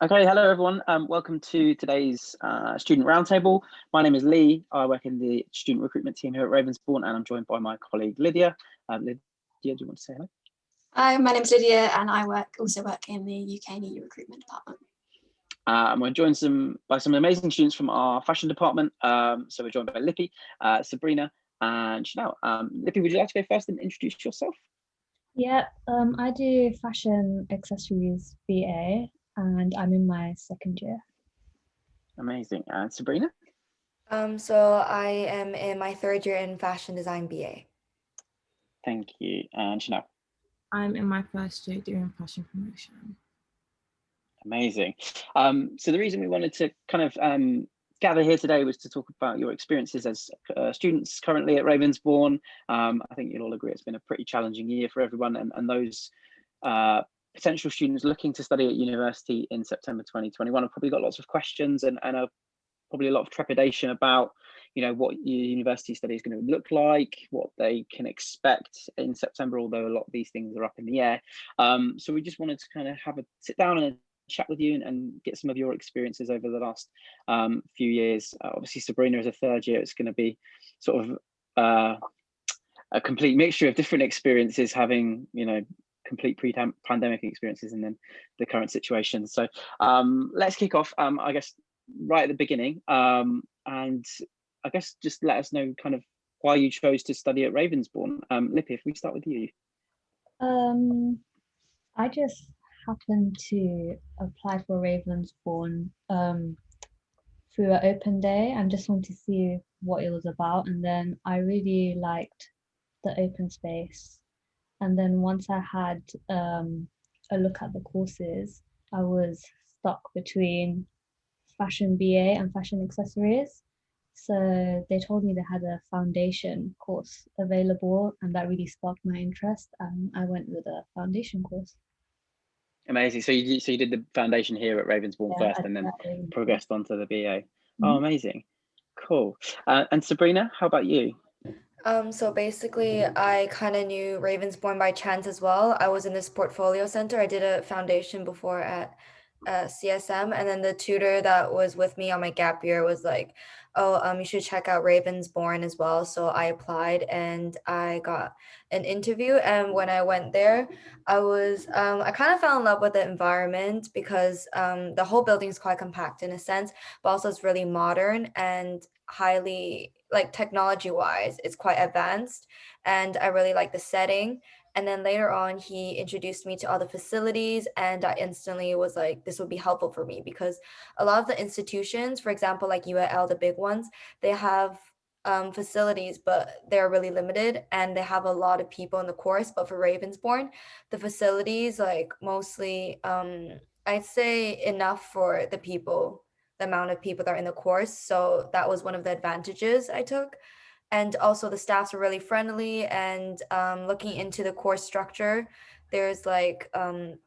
Okay, hello everyone. Welcome to today's student roundtable. My name is Lee. I work in the student recruitment team here at Ravensbourne, and I'm joined by my colleague Lydia. Lydia, do you want to say hello? Hi, my name's Lydia, and I also work in the UK and EU recruitment department. And we're joined by some amazing students from our fashion department. So we're joined by Lippy, Sabrina, and Chanel. Lippy, would you like to go first and introduce yourself? Yeah, I do fashion accessories BA, and I'm in my second year. Amazing. And Sabrina? So I am in my third year in fashion design BA. Thank you. And Chanel? I'm in my first year doing fashion promotion. Amazing. So the reason we wanted to kind of gather here today was to talk about your experiences as students currently at Ravensbourne. I think you'll all agree it's been a pretty challenging year for everyone, and those potential students looking to study at university in September 2021 have probably got lots of questions and probably a lot of trepidation about, what your university study is going to look like, what they can expect in September, although a lot of these things are up in the air. So we just wanted to kind of have a sit down and chat with you and get some of your experiences over the last few years. Obviously, Sabrina is a third year. It's going to be sort of a complete mixture of different experiences, having, complete pre-pandemic experiences and then the current situation. So let's kick off, I guess, right at the beginning. And I guess just let us know kind of why you chose to study at Ravensbourne. Lippy, if we start with you. I just happened to apply for Ravensbourne through an open day and just wanted to see what it was about. And then I really liked the open space. And then once I had a look at the courses, I was stuck between fashion BA and fashion accessories. So they told me they had a foundation course available, and that really sparked my interest. And I went with a foundation course. Amazing. So you did the foundation here at Ravensbourne first, and then progressed onto the BA. Mm-hmm. Oh, amazing. Cool. And Sabrina, how about you? So basically, I kind of knew Ravensbourne by chance as well. I was in this portfolio center. I did a foundation before at CSM, and then the tutor that was with me on my gap year was like, oh, you should check out Ravensbourne as well. So I applied and I got an interview. And when I went there, I kind of fell in love with the environment because the whole building is quite compact in a sense, but also it's really modern and highly, like, technology wise, it's quite advanced. And I really like the setting. And then later on, he introduced me to all the facilities, and I instantly was like, this would be helpful for me because a lot of the institutions, for example, like UAL, the big ones, they have facilities, but they're really limited and they have a lot of people in the course. But for Ravensbourne, the facilities, like, mostly, I'd say enough for the amount of people that are in the course. So that was one of the advantages I took. And also the staffs are really friendly, and looking into the course structure, there's like an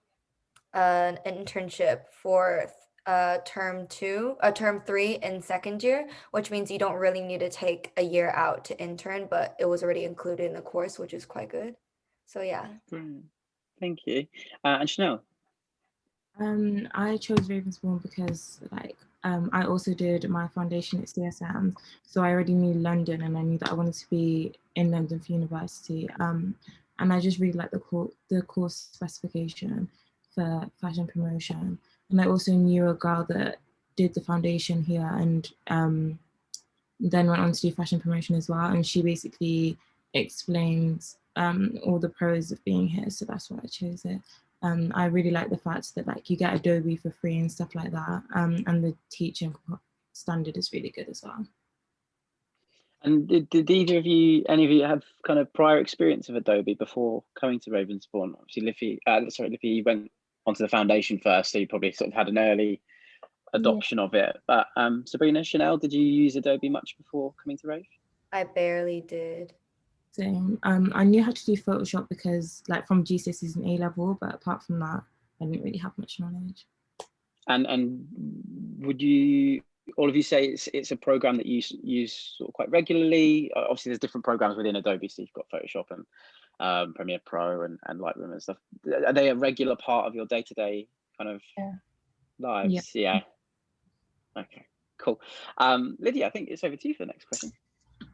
internship for term 3 in second year, which means you don't really need to take a year out to intern, but it was already included in the course, which is quite good. So yeah. Thank you. And Chanel? I chose Ravensbourne because I also did my foundation at CSM, so I already knew London and I knew that I wanted to be in London for university. And I just really liked the course specification for fashion promotion. And I also knew a girl that did the foundation here and then went on to do fashion promotion as well. And she basically explains all the pros of being here, so that's why I chose it. I really like the fact that you get Adobe for free and stuff like that, and the teaching standard is really good as well. And did any of you have kind of prior experience of Adobe before coming to Ravensbourne? Obviously, Lippy, you went onto the foundation first, so you probably sort of had an early adoption of it. But Sabrina, Chanel, did you use Adobe much before coming to Rave? I barely did. Same. I knew how to do Photoshop because, like, from GCSEs and A level, but apart from that, I didn't really have much knowledge. And would you, all of you, say it's a program that you use sort of quite regularly? Obviously, there's different programs within Adobe, so you've got Photoshop and Premiere Pro and Lightroom and stuff. Are they a regular part of your day-to-day kind of lives. Yeah. Okay, cool. Lydia, I think it's over to you for the next question.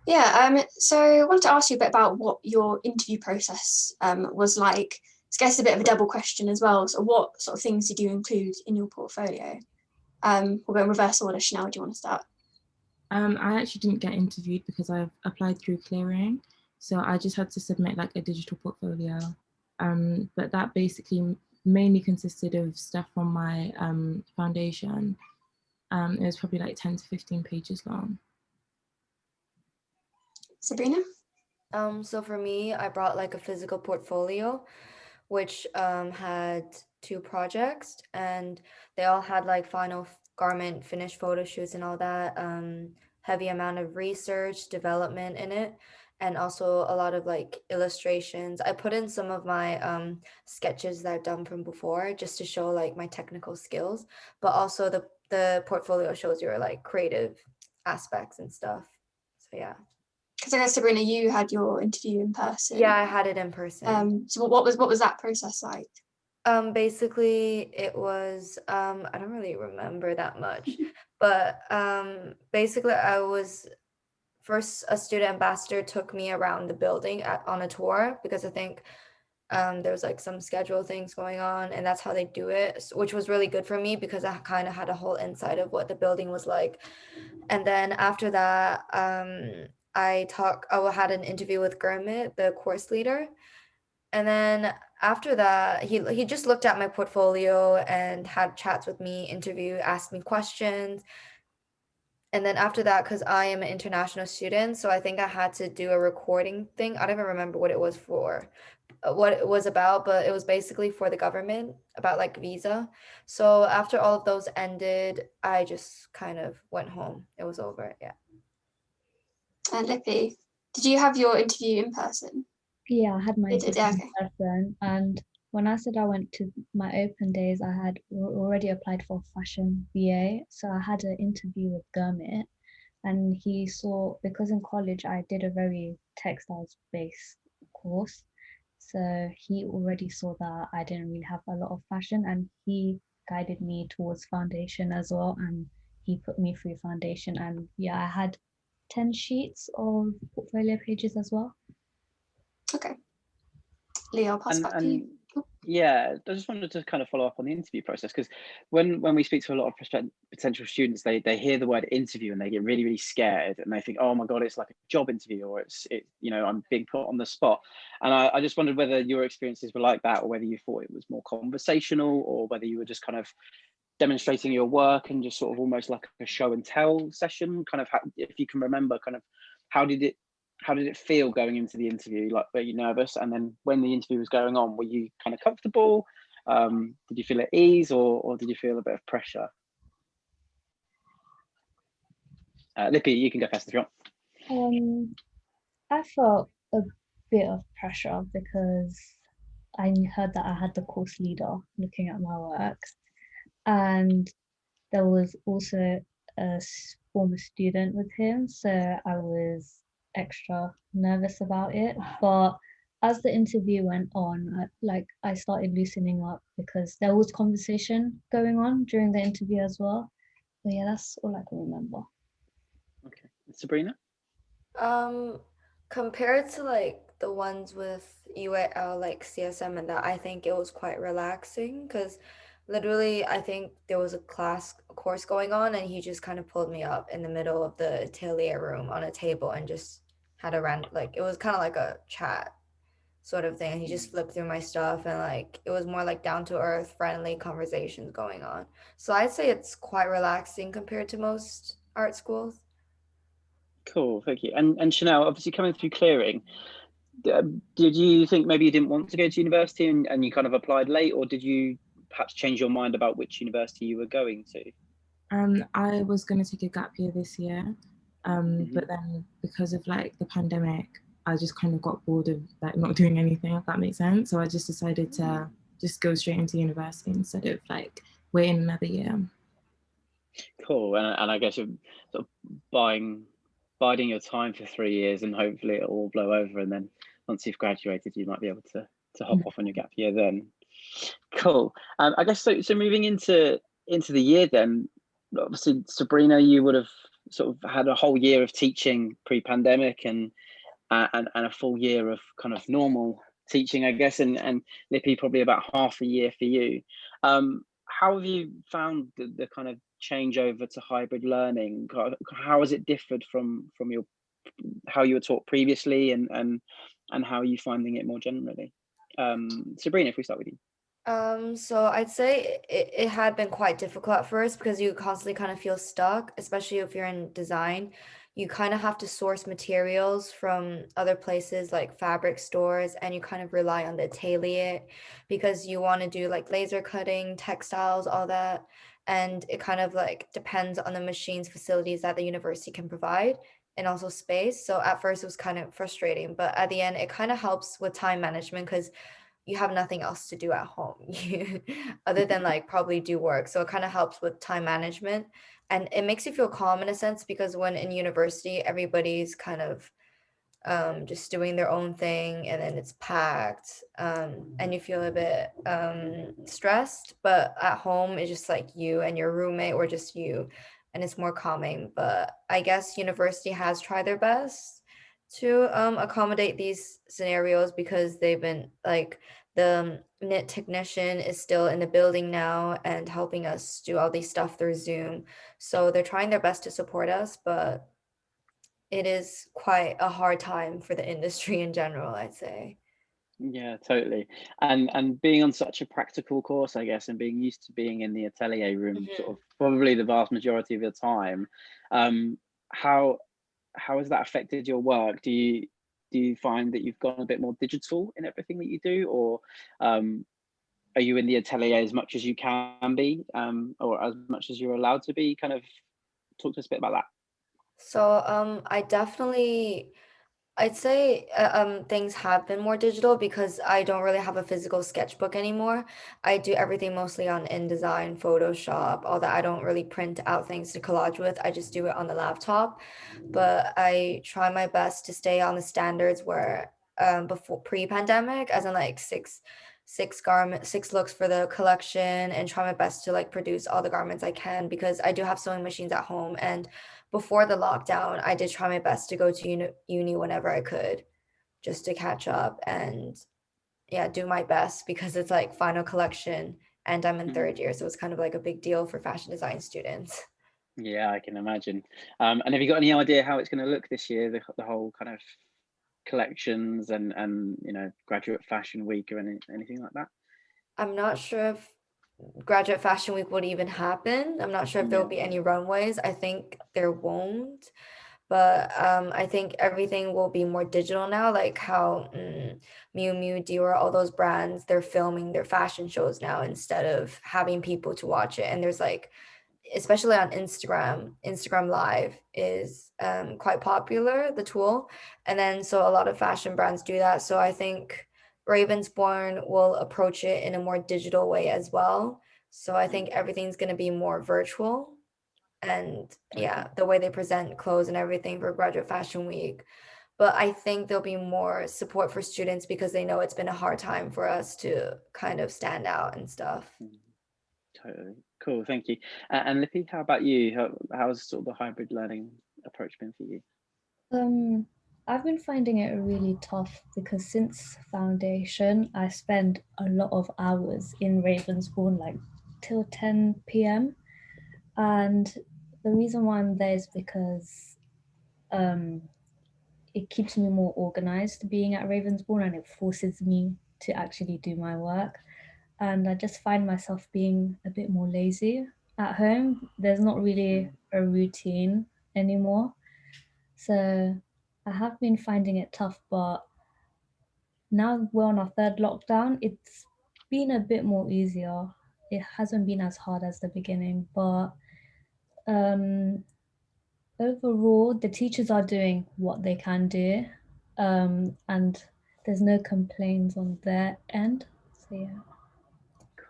Yeah, so I wanted to ask you a bit about what your interview process was like. I guess a bit of a double question as well. So what sort of things did you include in your portfolio? We'll go in reverse order. Chanel, do you want to start? I actually didn't get interviewed because I've applied through clearing. So I just had to submit like a digital portfolio. But that basically mainly consisted of stuff from my foundation. It was probably like 10 to 15 pages long. Sabrina? So for me, I brought like a physical portfolio, which had 2 projects, and they all had like final garment finished photo shoots and all that, heavy amount of research development in it, and also a lot of like illustrations. I put in some of my sketches that I've done from before just to show like my technical skills, but also the portfolio shows your like creative aspects and stuff. So yeah. Because I guess, Sabrina, you had your interview in person. Yeah, I had it in person. So what was that process like? Basically it was I don't really remember that much, but basically I was first, a student ambassador took me around the building on a tour, because I think there was like some schedule things going on, and that's how they do it, which was really good for me because I kind of had a whole insight of what the building was like. And then after that, I had an interview with Gurmit, the course leader. And then after that, he just looked at my portfolio and had chats with me, asked me questions. And then after that, because I am an international student, so I think I had to do a recording thing. I don't even remember what it was for, what it was about, but it was basically for the government about like visa. So after all of those ended, I just kind of went home. It was over, yeah. And Lippy, did you have your interview in person? Yeah, I had my You did, interview okay. in person, and when I said I went to my open days, I had already applied for fashion VA, so I had an interview with Gurmit, and he saw, because in college I did a very textiles based course, so he already saw that I didn't really have a lot of fashion, and he guided me towards foundation as well, and he put me through foundation, and yeah, I had 10 sheets of portfolio pages as well. Okay. Lee, I'll pass back to you. Yeah, I just wanted to kind of follow up on the interview process, because when we speak to a lot of potential students, they hear the word interview and they get really, really scared, and they think, oh my God, it's like a job interview, or I'm being put on the spot. And I just wondered whether your experiences were like that, or whether you thought it was more conversational, or whether you were just kind of demonstrating your work and just sort of almost like a show and tell session. Kind of, if you can remember, kind of how did it feel going into the interview? Like, were you nervous? And then when the interview was going on, were you kind of comfortable? Did you feel at ease, or did you feel a bit of pressure? Lippy, you can go first if you want. I felt a bit of pressure because I heard that I had the course leader looking at my works, and there was also a former student with him, so I was extra nervous about it. But as the interview went on, I started loosening up because there was conversation going on during the interview as well. But yeah, that's all I can remember. Okay, Sabrina? Compared to like the ones with UAL, like CSM and that, I think it was quite relaxing, because literally I think there was a course going on, and he just kind of pulled me up in the middle of the atelier room on a table and just had it was kind of like a chat sort of thing, and he just flipped through my stuff, and like it was more like down to earth, friendly conversations going on. So I'd say it's quite relaxing compared to most art schools. Cool, thank you. And Chanel, obviously coming through clearing, did you think maybe you didn't want to go to university and you kind of applied late, or did you perhaps change your mind about which university you were going to? I was going to take a gap year this year, but then because of like the pandemic, I just kind of got bored of like not doing anything, if that makes sense. So I just decided to just go straight into university instead of like waiting another year. Cool, and I guess you're sort of biding your time for 3 years, and hopefully it'll all blow over, and then once you've graduated, you might be able to hop off on your gap year then. Cool. I guess so moving into into the year then, obviously, Sabrina, you would have sort of had a whole year of teaching pre-pandemic and a full year of kind of normal teaching, I guess, and Lippy probably about half a year for you. How have you found the kind of changeover to hybrid learning? How has it differed from your how you were taught previously, and how are you finding it more generally? Sabrina, if we start with you. So I'd say it had been quite difficult at first because you constantly kind of feel stuck, especially if you're in design. You kind of have to source materials from other places like fabric stores, and you kind of rely on the atelier because you want to do like laser cutting, textiles, all that. And it kind of like depends on the machines facilities that the university can provide and also space. So at first it was kind of frustrating, but at the end it kind of helps with time management because you have nothing else to do at home other than like probably do work. So it kind of helps with time management, and it makes you feel calm in a sense because when in university, everybody's kind of just doing their own thing, and then it's packed, and you feel a bit stressed. But at home, it's just like you and your roommate, or just you, and it's more calming. But I guess university has tried their best to accommodate these scenarios because they've been like the knit technician is still in the building now and helping us do all these stuff through Zoom. So they're trying their best to support us, but it is quite a hard time for the industry in general, I'd say. Yeah, totally. And being on such a practical course, I guess, and being used to being in the atelier room sort of probably the vast majority of your time, how has that affected your work? Do you find that you've gone a bit more digital in everything that you do, or are you in the atelier as much as you can be, or as much as you're allowed to be? Kind of talk to us a bit about that. So I'd say things have been more digital because I don't really have a physical sketchbook anymore. I do everything mostly on InDesign, Photoshop, all that. I don't really print out things to collage with. I just do it on the laptop. But I try my best to stay on the standards where before pre-pandemic, as in like six looks for the collection, and try my best to like produce all the garments I can because I do have sewing machines at home. And before the lockdown, I did try my best to go to uni whenever I could just to catch up and yeah, do my best because it's like final collection and I'm in third year. So it's kind of like a big deal for fashion design students. Yeah, I can imagine. And have you got any idea how it's going to look this year, the whole kind of collections and graduate fashion week or anything like that? I'm not sure if graduate fashion week would even happen. I'm not sure if there will be any runways. I think there won't. But I think everything will be more digital now, like how Miu Miu, Dior, all those brands, they're filming their fashion shows now instead of having people to watch it. And there's like, especially on Instagram Live is quite popular, the tool. And then so a lot of fashion brands do that. So I think Ravensbourne will approach it in a more digital way as well. So I think everything's going to be more virtual. And yeah, the way they present clothes and everything for graduate fashion week. But I think there'll be more support for students because they know it's been a hard time for us to kind of stand out and stuff. Totally. Cool, thank you. And Lippy, how about you? How's sort of the hybrid learning approach been for you? I've been finding it really tough because since foundation, I spend a lot of hours in Ravensbourne, like till 10 p.m. And the reason why I'm there is because it keeps me more organized being at Ravensbourne, and it forces me to actually do my work. And I just find myself being a bit more lazy at home. There's not really a routine anymore. So I have been finding it tough, but now we're on our third lockdown, it's been a bit more easier. It hasn't been as hard as the beginning, but overall, the teachers are doing what they can do, and there's no complaints on their end. So yeah.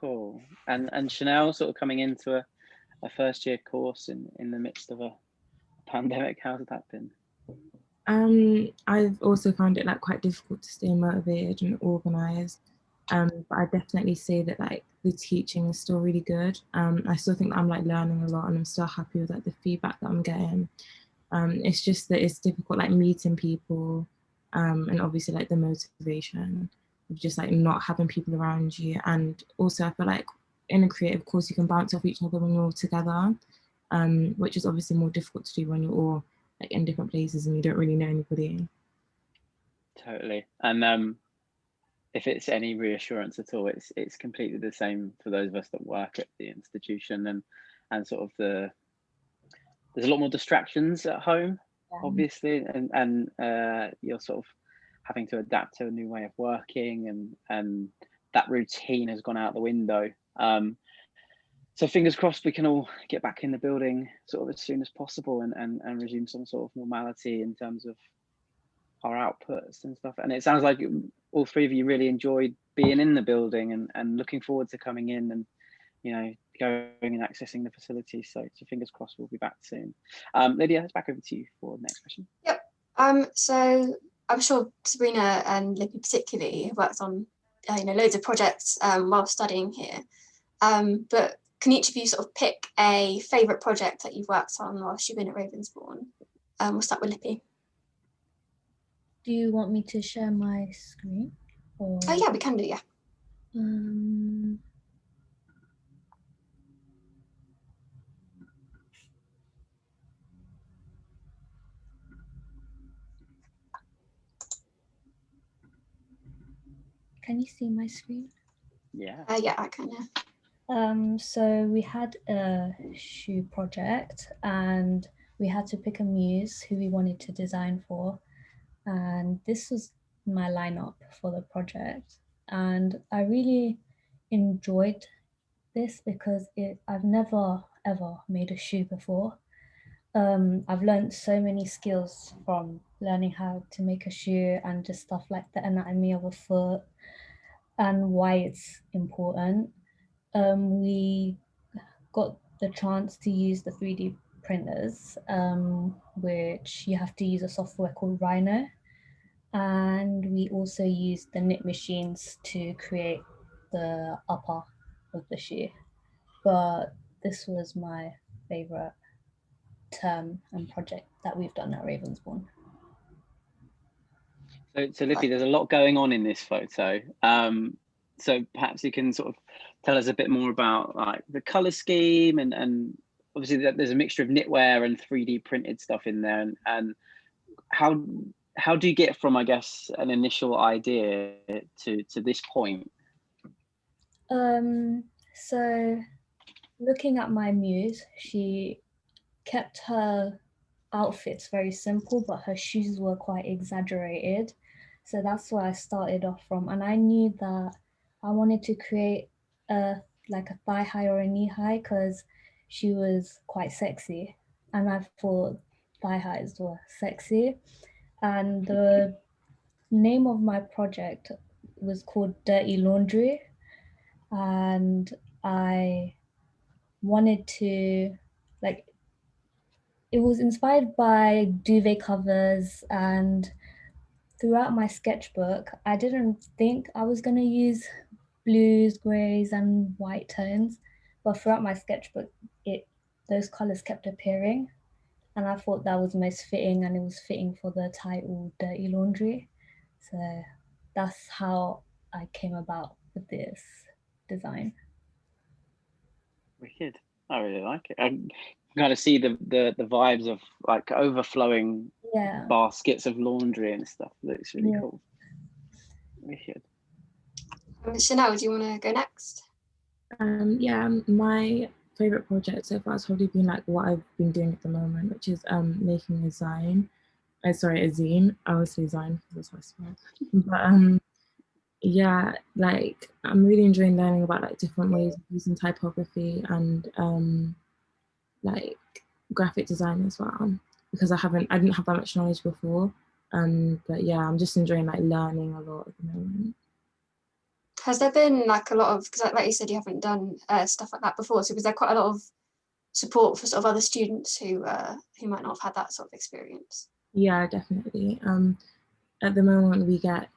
Cool. And Chanel, sort of coming into a first year course in the midst of a pandemic, how's that been? I've also found it like quite difficult to stay motivated and organized. But I definitely say that like the teaching is still really good. I still think that I'm like learning a lot, and I'm still happy with like the feedback that I'm getting. It's just that it's difficult like meeting people, and obviously like the motivation of just like not having people around you. And also I feel like in a creative course you can bounce off each other when you're all together, which is obviously more difficult to do when you're all like in different places and you don't really know anybody. Totally. And if it's any reassurance at all, it's completely the same for those of us that work at the institution, and sort of there's a lot more distractions at home, obviously, and you're sort of having to adapt to a new way of working, and that routine has gone out the window. So fingers crossed we can all get back in the building sort of as soon as possible, and resume some sort of normality in terms of our outputs and stuff. And it sounds like all three of you really enjoyed being in the building, and looking forward to coming in and, you know, going and accessing the facility. So fingers crossed we'll be back soon. Lydia, it's back over to you for the next question. Yep. So I'm sure Sabrina and Lippy particularly have worked on loads of projects while studying here. But can each of you sort of pick a favourite project that you've worked on whilst you've been at Ravensbourne? We'll start with Lippy. Do you want me to share my screen? Or... Oh yeah, we can do, yeah. Can you see my screen? Yeah. Yeah, I can, yeah. So we had a shoe project, and we had to pick a muse who we wanted to design for. And this was my lineup for the project. And I really enjoyed this because I've never ever made a shoe before. I've learned so many skills from learning how to make a shoe, and just stuff like the anatomy of a foot and why it's important. We got the chance to use the 3D printers, which you have to use a software called Rhino. And we also used the knit machines to create the upper of the shoe. But this was my favorite term and project that we've done at Ravensbourne. So Lippy, there's a lot going on in this photo. So perhaps you can sort of tell us a bit more about like the color scheme, and obviously there's a mixture of knitwear and 3D printed stuff in there, and how do you get from, I guess, an initial idea to this point? So looking at my muse, she kept her outfits very simple, but her shoes were quite exaggerated. So that's where I started off from. And I knew that I wanted to create like a thigh high or a knee high, because she was quite sexy. And I thought thigh highs were sexy. And the name of my project was called Dirty Laundry. And I wanted to, like, it was inspired by duvet covers, and throughout my sketchbook, I didn't think I was going to use blues, greys, and white tones, but throughout my sketchbook, those colors kept appearing, and I thought that was most fitting, and it was fitting for the title Dirty Laundry. So that's how I came about with this design. Wicked. I really like it. I can kind of see the vibes of like overflowing baskets of laundry and stuff. It looks really cool. Wicked. Chanel, do you want to go next? Yeah, my favorite project so far has probably been like what I've been doing at the moment, which is making a zine. A zine. I always say zine because that's how I spell. But yeah, like I'm really enjoying learning about like different ways of using typography and like graphic design as well, because I didn't have that much knowledge before. But yeah, I'm just enjoying like learning a lot at the moment. Has there been like a lot of, because like you said, you haven't done stuff like that before, so was there quite a lot of support for sort of other students who might not have had that sort of experience? Yeah, definitely. At the moment we get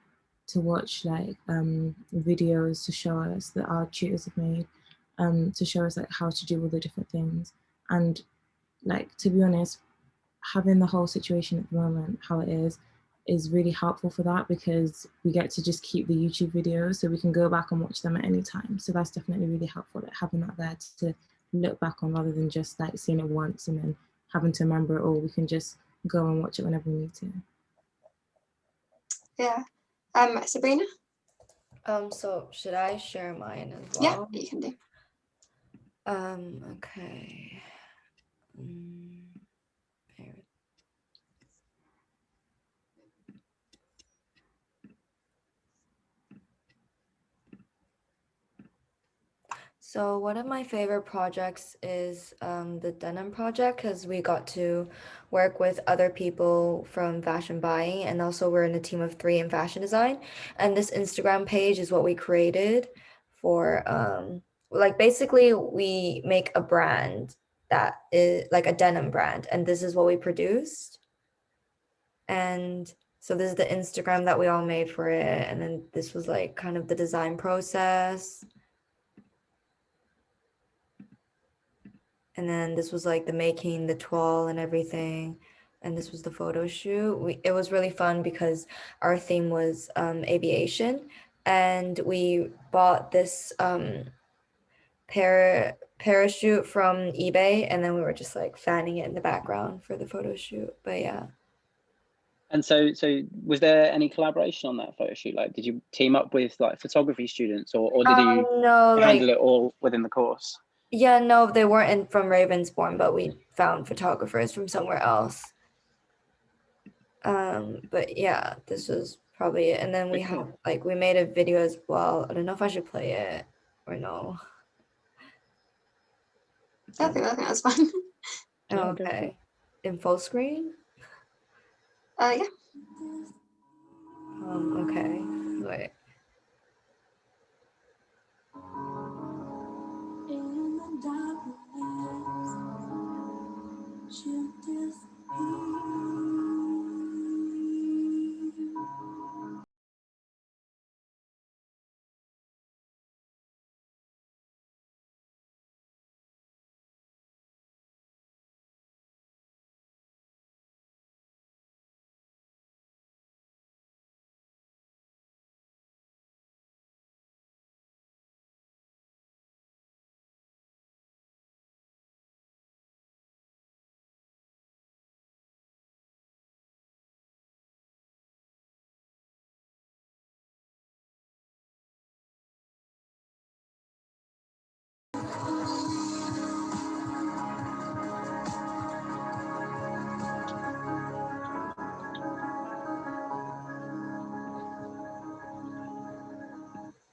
to watch like videos to show us that our tutors have made, to show us like how to do all the different things. And like, to be honest, having the whole situation at the moment how it is really helpful for that, because we get to just keep the YouTube videos so we can go back and watch them at any time. So that's definitely really helpful, like having that there to look back on, rather than just like seeing it once and then having to remember it all. We can just go and watch it whenever we need to. Yeah. Sabrina? So should I share mine as Yeah, well? you can do. Okay. Bear with- So one of my favorite projects is the Denim Project, because we got to work with other people from fashion buying, and also we're in a team of 3 in fashion design. And this Instagram page is what we created for like, basically we make a brand that is like a denim brand, and this is what we produced. And so this is the Instagram that we all made for it, and then this was like kind of the design process. And then this was like the making the toile and everything. And this was the photo shoot. It was really fun because our theme was aviation. And we bought this parachute from eBay. And then we were just like fanning it in the background for the photo shoot. But yeah. And so was there any collaboration on that photo shoot? Like, did you team up with like photography students, or did you No, handle it all within the course? Yeah, no, they weren't from Ravensbourne, but we found photographers from somewhere else. But yeah, this was probably it. And then we have like, we made a video as well. I don't know if I should play it or no. I think that's fine. Yeah, go for Okay. In full screen? Yeah. Okay. Wait. In the darkness, you disappear.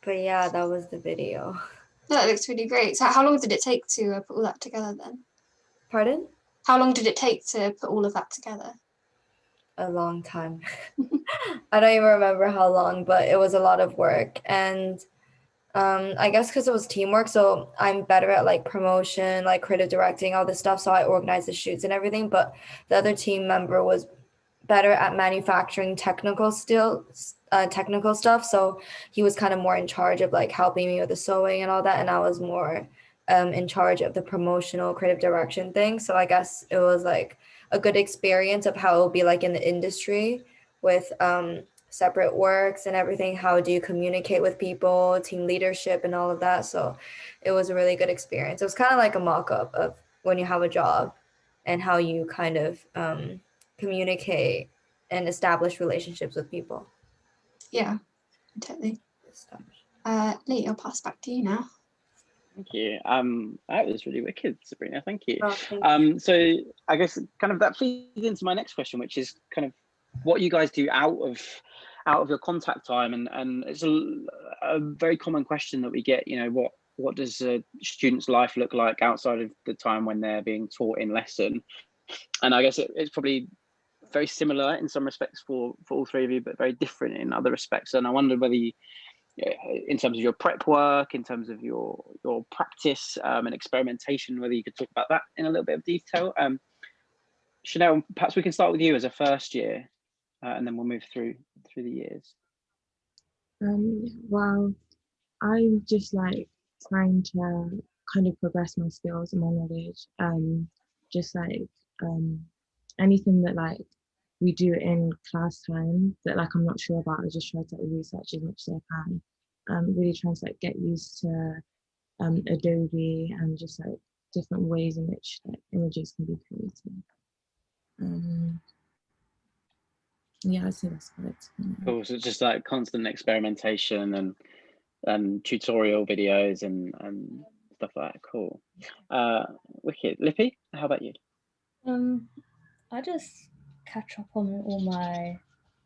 But yeah, that was the video. That looks really great. So how long did it take to put all that together then? Pardon? How long did it take to put all of that together? A long time. I don't even remember how long, but it was a lot of work. And I guess because it was teamwork, so I'm better at like promotion, like creative directing, all this stuff. So I organized the shoots and everything. But the other team member was better at manufacturing technical stuff. So he was kind of more in charge of like helping me with the sewing and all that, and I was more in charge of the promotional creative direction thing. So I guess it was like a good experience of how it will be like in the industry with separate works and everything. How do you communicate with people, team leadership and all of that. So it was a really good experience. It was kind of like a mock-up of when you have a job and how you kind of communicate and establish relationships with people. Yeah, totally. Lee, I'll pass back to you now. Thank you. That was really wicked, Sabrina. Thank you. Oh, thank you. So I guess kind of that feeds into my next question, which is kind of what you guys do out of your contact time, and it's a very common question that we get. You know, what does a student's life look like outside of the time when they're being taught in lesson? And I guess it's probably very similar in some respects for all 3 of you, but very different in other respects. And I wondered whether you, in terms of your prep work, in terms of your practice and experimentation, whether you could talk about that in a little bit of detail. Chanel, perhaps we can start with you as a first year, and then we'll move through the years. Well, I'm just like trying to kind of progress my skills and my knowledge. Just like anything that like we do in class time that like I'm not sure about, I just try to like, research as much as I can. Really trying to like get used to Adobe and just like different ways in which like, images can be created. Yeah, I'd say that's about it. Cool. So it's just like constant experimentation and tutorial videos and stuff like that. Cool. Wicked. Lippy, how about you? I just catch up on all my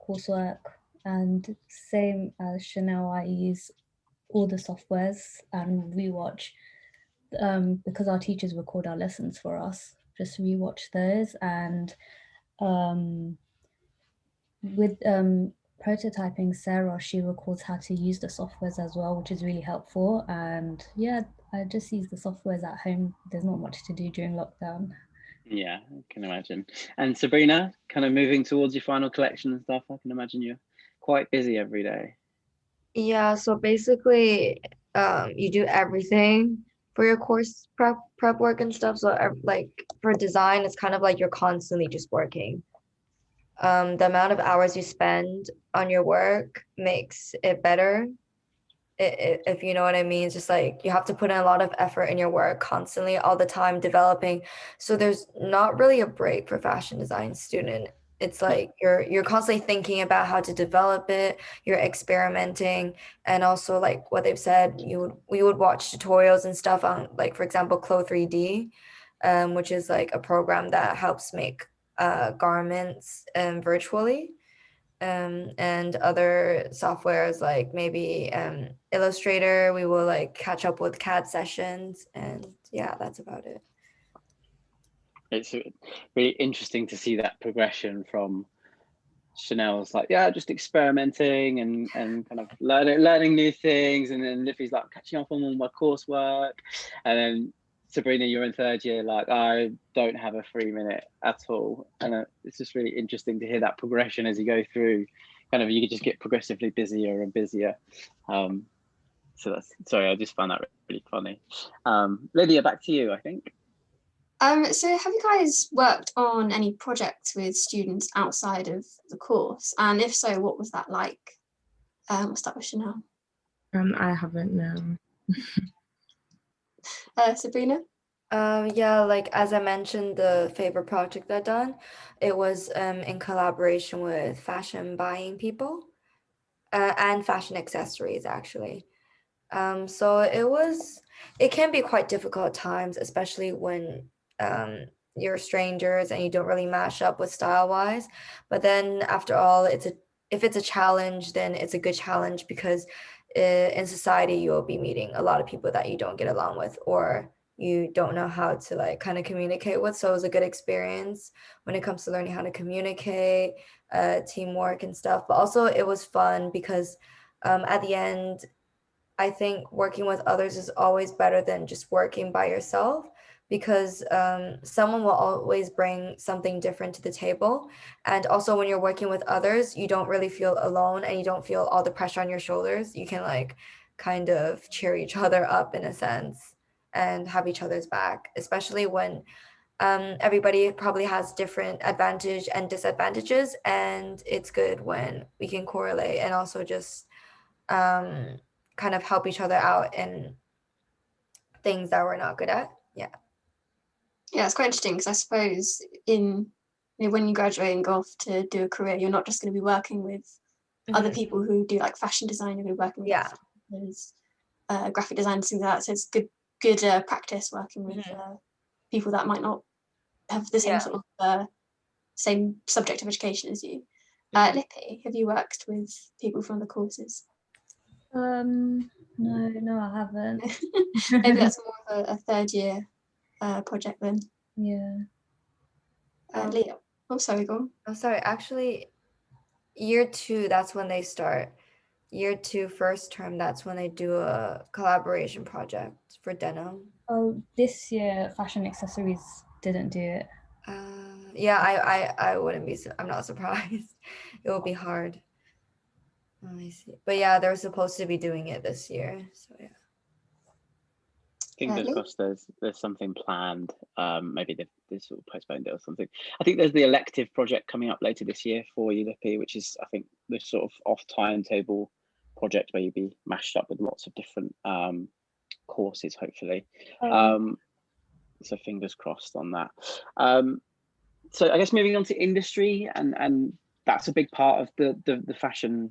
coursework, and same as Chanel, I use all the softwares and rewatch because our teachers record our lessons for us. Just rewatch those, and with prototyping, Sarah, she records how to use the softwares as well, which is really helpful. And yeah, I just use the softwares at home. There's not much to do during lockdown. Yeah, I can imagine. And Sabrina, kind of moving towards your final collection and stuff, I can imagine you're quite busy every day. Yeah, so basically, you do everything for your course prep work and stuff. So like for design, it's kind of like you're constantly just working. The amount of hours you spend on your work makes it better. If you know what I mean, it's just like you have to put in a lot of effort in your work constantly, all the time developing. So there's not really a break for fashion design student. It's like you're constantly thinking about how to develop it, you're experimenting, and also like what they've said, we would watch tutorials and stuff on, like, for example, Clo 3D, which is like a program that helps make garments virtually, and other softwares like maybe Illustrator. We will like catch up with CAD sessions, and yeah, that's about it. It's really interesting to see that progression from Chanel's like, yeah, just experimenting and kind of learning new things, and then Liffy's like catching up on all my coursework, and then Sabrina, you're in third year, like I don't have a free minute at all, and it's just really interesting to hear that progression as you go through. Kind of, you could just get progressively busier and busier. So that's, sorry, I just found that really funny. Lydia, back to you, I think. So have you guys worked on any projects with students outside of the course? And if so, what was that like? We'll start with Chanel. I haven't, no. Sabrina? Yeah, like as I mentioned, the favorite project I've done, it was in collaboration with fashion buying people and fashion accessories actually. So it can be quite difficult at times, especially when you're strangers and you don't really match up with style wise. But then after all, if it's a challenge, then it's a good challenge because in society you'll be meeting a lot of people that you don't get along with or you don't know how to like kind of communicate with. So it was a good experience when it comes to learning how to communicate, teamwork and stuff. But also it was fun because at the end, I think working with others is always better than just working by yourself because someone will always bring something different to the table. And also when you're working with others, you don't really feel alone and you don't feel all the pressure on your shoulders. You can like kind of cheer each other up in a sense and have each other's back, especially when everybody probably has different advantage and disadvantages. And it's good when we can correlate and also just kind of help each other out in things that we're not good at. Yeah. Yeah, it's quite interesting because I suppose when you graduate and go off to do a career, you're not just going to be working with other people who do like fashion design, you'll be working with graphic design, things like that. So it's good practice working with people that might not have the same sort of same subject of education as you. Lippy, have you worked with people from the courses? No, I haven't. Maybe that's more of a third year project then. Yeah. Leah. Oh, sorry, go on. I'm sorry, actually, year 2, that's when they start. Year 2, first term, that's when they do a collaboration project for Denim. Oh, this year fashion accessories didn't do it. Yeah, I wouldn't be, I'm not surprised. It will be hard. Oh, I see. But yeah, they're supposed to be doing it this year. So yeah. Fingers Lee? crossed there's something planned. Maybe they've sort of postponed it or something. I think there's the elective project coming up later this year for you, Lippy, which is, I think, the sort of off timetable project where you'll be mashed up with lots of different courses, hopefully. So fingers crossed on that. So I guess moving on to industry, and that's a big part of the fashion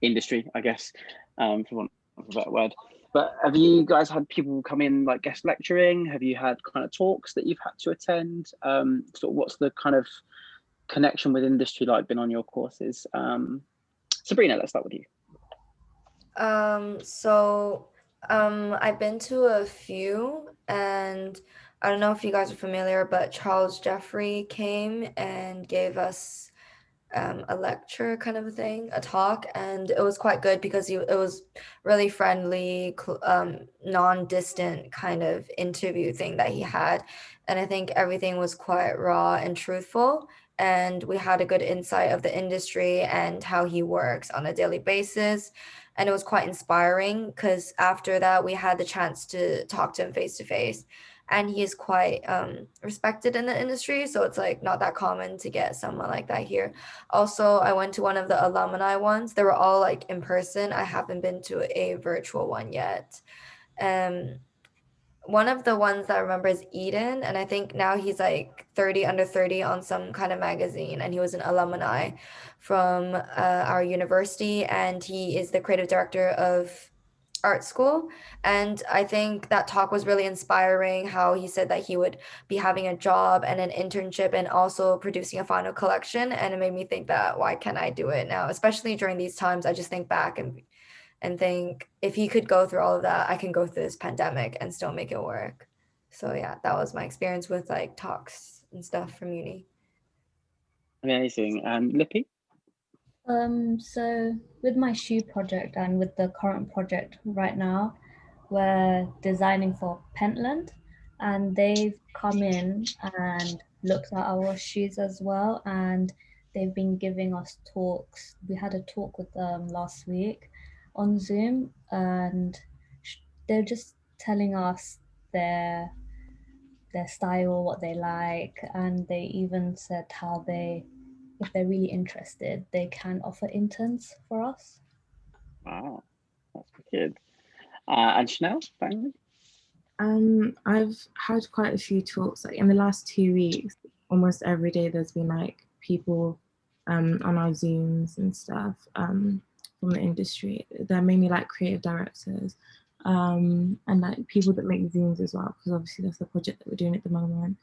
industry, I guess, for want of a better word. But have you guys had people come in like guest lecturing? Have you had kind of talks that you've had to attend? Sort of what's the kind of connection with industry like been on your courses? Sabrina, let's start with you. I've been to a few, and I don't know if you guys are familiar, but Charles Jeffrey came and gave us a lecture kind of a thing, a talk, and it was quite good because it was really friendly, non-distant kind of interview thing that he had, and I think everything was quite raw and truthful, and we had a good insight of the industry and how he works on a daily basis, and it was quite inspiring because after that we had the chance to talk to him face to face, and he is quite respected in the industry, so it's like not that common to get someone like that here. Also, I went to one of the alumni ones. They were all like in person. I haven't been to a virtual one yet. One of the ones that I remember is Eden, and I think now he's like 30 under 30 on some kind of magazine, and he was an alumni from our university, and he is the creative director of art school. And I think that talk was really inspiring, how he said that he would be having a job and an internship and also producing a final collection, and it made me think that why can't I do it now, especially during these times. I just think back and think if he could go through all of that, I can go through this pandemic and still make it work. So yeah, that was my experience with like talks and stuff from uni. Amazing. And Lippy? So with my shoe project and with the current project right now, we're designing for Pentland, and they've come in and looked at our shoes as well, and they've been giving us talks. We had a talk with them last week on Zoom, and they're just telling us their style, what they like, and they even said how if they're really interested, they can offer interns for us. Wow, that's good. And Chanel, finally? I've had quite a few talks. Like in the last 2 weeks, almost every day there's been like people on our Zooms and stuff from the industry. They're mainly like creative directors and like people that make Zooms as well, because obviously that's the project that we're doing at the moment.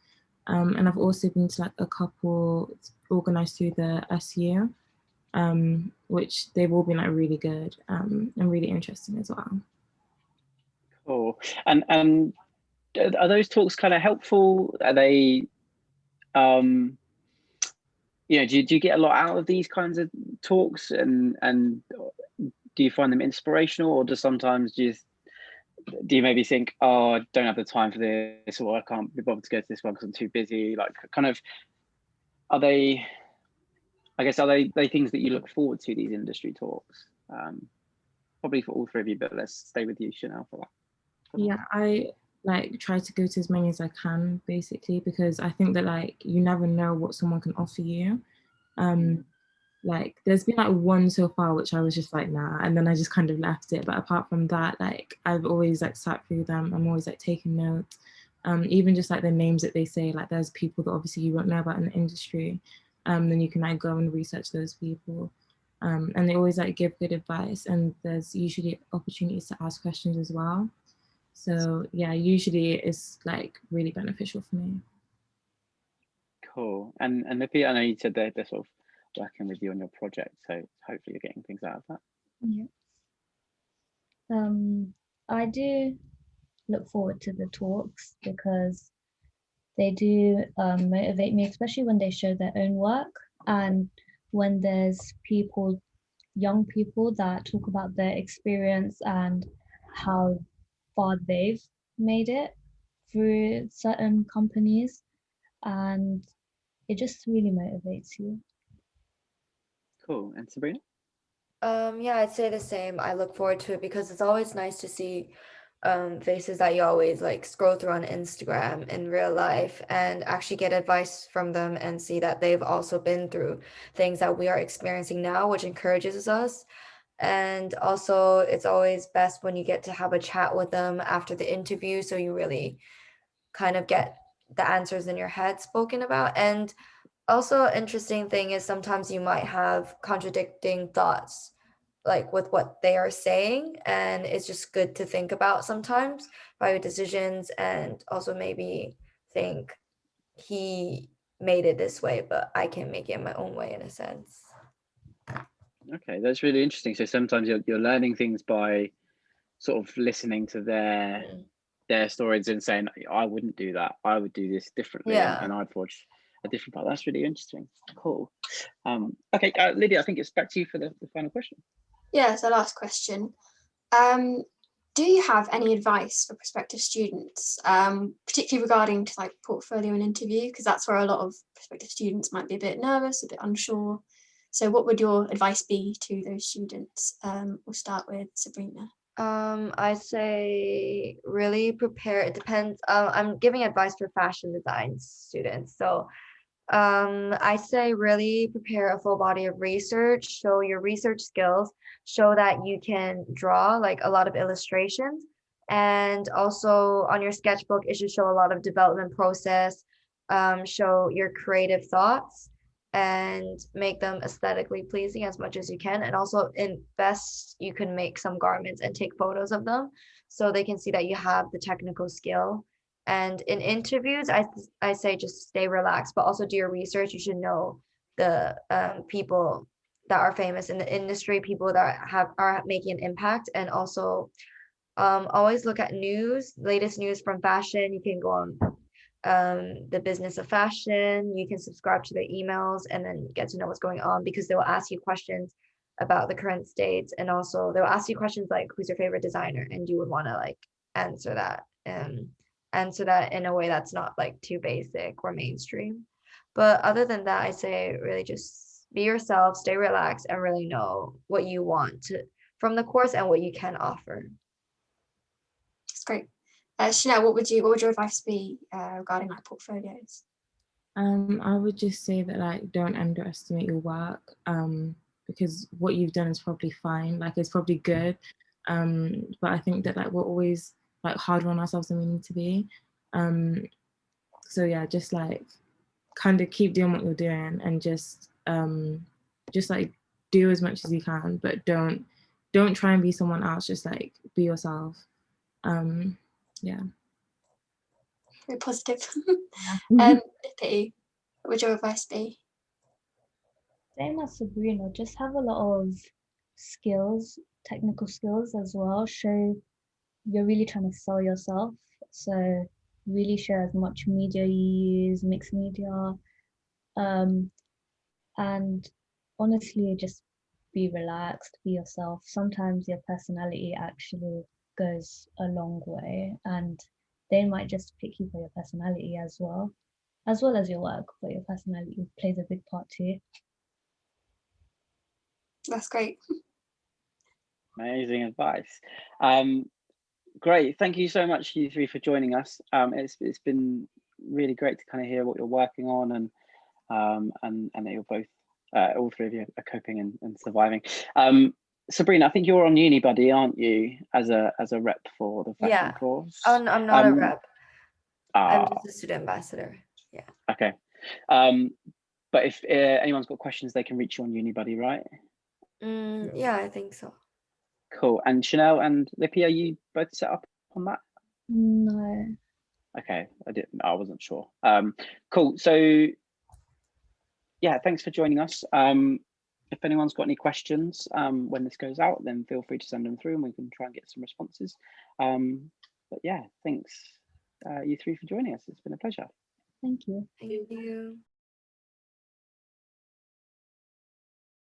And I've also been to like a couple organized through the SU, which they've all been like really good and really interesting as well. Cool. And are those talks kind of helpful? Are they, do you get a lot out of these kinds of talks, and do you find them inspirational, or does sometimes do you maybe think, oh, I don't have the time for this, or I can't be bothered to go to this one because I'm too busy? Like, kind of, are they things that you look forward to, these industry talks? Probably for all three of you, but let's stay with you, Chanel, for that. Yeah, I like try to go to as many as I can, basically, because I think that like you never know what someone can offer you. Like there's been like one so far which I was just like nah, and then I just kind of left it. But apart from that, like I've always like sat through them. I'm always like taking notes. Even just like the names that they say, like there's people that obviously you won't know about in the industry, then you can like go and research those people. And they always like give good advice, and there's usually opportunities to ask questions as well. So yeah, usually it's like really beneficial for me. Cool. And Lippy, I know you said they're sort of working with you on your project, so hopefully you're getting things out of that. Yeah. I do look forward to the talks because they do motivate me, especially when they show their own work, and when there's young people that talk about their experience and how far they've made it through certain companies, and it just really motivates you. Cool. And Sabrina? Yeah, I'd say the same. I look forward to it because it's always nice to see faces that you always like scroll through on Instagram in real life and actually get advice from them and see that they've also been through things that we are experiencing now, which encourages us. And also, it's always best when you get to have a chat with them after the interview, so you really kind of get the answers in your head spoken about. And also, interesting thing is sometimes you might have contradicting thoughts, like with what they are saying, and it's just good to think about sometimes by your decisions, and also maybe think he made it this way, but I can make it my own way in a sense. Okay, that's really interesting. So sometimes you're learning things by sort of listening to their stories and saying, I wouldn't do that, I would do this differently, Yeah. and I'd forge a different path. That's really interesting. Cool. Okay, Lydia, I think it's back to you for the final question. Yeah, so last question. Do you have any advice for prospective students, particularly regarding to like portfolio and interview? Because that's where a lot of prospective students might be a bit nervous, a bit unsure. So what would your advice be to those students? We'll start with Sabrina. I say really prepare. It depends. I'm giving advice for fashion design students. So I say really prepare a full body of research, show your research skills, show that you can draw like a lot of illustrations. And also on your sketchbook, it should show a lot of development process, show your creative thoughts and make them aesthetically pleasing as much as you can. And also in best, you can make some garments and take photos of them so they can see that you have the technical skill. And in interviews, I say just stay relaxed, but also do your research. You should know the people that are famous in the industry, people that are making an impact, and also always look at latest news from fashion. You can go on the business of fashion. You can subscribe to their emails and then get to know what's going on, because they will ask you questions about the current states, and also they'll ask you questions like who's your favorite designer, and you would want to like answer that and answer that in a way that's not like too basic or mainstream. But other than that, I say really just be yourself, stay relaxed, and really know what you want from the course and what you can offer. That's great. Chanel, what would your advice be regarding like portfolios? I would just say that like don't underestimate your work, because what you've done is probably fine, like it's probably good, but I think that like we're always like harder on ourselves than we need to be. So yeah, just like kind of keep doing what you're doing and just like do as much as you can, but don't try and be someone else, just like be yourself. Yeah. Very positive. Yeah. Lippy, what would your advice be? Same as Sabrina, just have a lot of skills, technical skills as well. Show you're really trying to sell yourself. So really share as much media you use, mixed media. And honestly, just be relaxed, be yourself. Sometimes your personality actually goes a long way, and they might just pick you for your personality as well as your work, but your personality plays a big part too. That's great. Amazing advice. Great, thank you so much, you three, for joining us. It's been really great to kind of hear what you're working on, and that you're both, all three of you, are coping and surviving. Sabrina, I think you're on uni buddy, aren't you, as a rep for the fashion course? I'm not a rep. I'm just a student ambassador. Yeah. Okay. But if anyone's got questions, they can reach you on uni buddy, right? Yeah, I think so. Cool. And Chanel and Lippy, are you both set up on that? No. Okay, I wasn't sure. Cool. So yeah, thanks for joining us. If anyone's got any questions when this goes out, then feel free to send them through and we can try and get some responses. But yeah, thanks you three for joining us. It's been a pleasure. Thank you. Thank you.